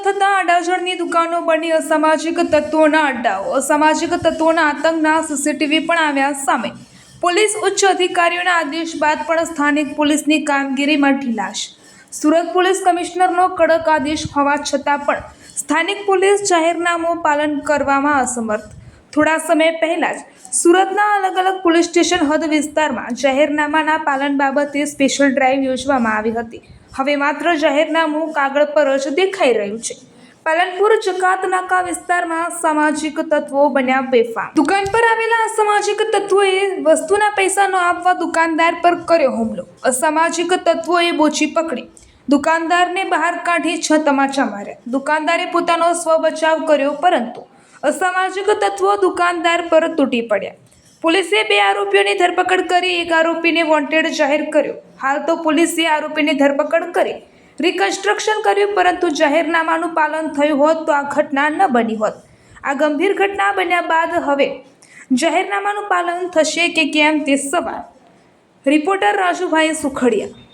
થતાં અડાજણની દુકાનો બની અસામાજિક તત્વોના અડ્ડાઓ। અસામાજિક તત્વોના આતંકના સીસીટીવી પણ આવ્યા સામે। પોલીસ ઉચ્ચ અધિકારીઓના આદેશ બાદ પણ સ્થાનિક પોલીસની કામગીરીમાં ઢીલાશ। સુરત પોલીસ કમિશનરનો કડક આદેશ હોવા છતાં પણ સ્થાનિક પોલીસ જાહેરનામું પાલન કરવામાં અસમર્થ। થોડા સમય પહેલા જ સુરતના અલગ અલગ પોલીસ સ્ટેશન હદ વિસ્તારમાં જાહેરનામાના પાલન બાબતે સ્પેશિયલ ડ્રાઈવ યોજવામાં આવી હતી। હવે માત્ર જાહેરનામું કાગળ પર જ દેખાઈ રહ્યું છે। પાલનપુર જકાત નાકા વિસ્તારમાં સામાજિક તત્વો બન્યા બેફામ। દુકાન પર આવેલા અસામાજિક તત્વોએ વસ્તુના પૈસા ન આપવા દુકાનદાર પર કર્યો હુમલો। અસામાજિક તત્વોએ બોચી પકડી દુકાનદારને બહાર કાઢી 6 તમાચા માર્યા। દુકાનદારે પોતાનો સ્વ બચાવ કર્યો, પરંતુ અસામાજિક તત્વો દુકાનદાર પર તૂટી પડ્યા। પોલીસે 2 આરોપીઓની ધરપકડ કરી એક આરોપીને વોન્ટેડ જાહેર કર્યો। હાલ તો પોલીસે આરોપીની ધરપકડ કરી રિકન્સ્ટ્રક્શન કર્યું, પરંતુ જાહેરનામાનું પાલન થયું હોત તો આ ઘટના ન બની હોત। આ ગંભીર ઘટના બન્યા બાદ હવે જાહેરનામાનું પાલન થશે કે કેમ તે સવાલ। રિપોર્ટર રાજુભાઈ સુખડિયા।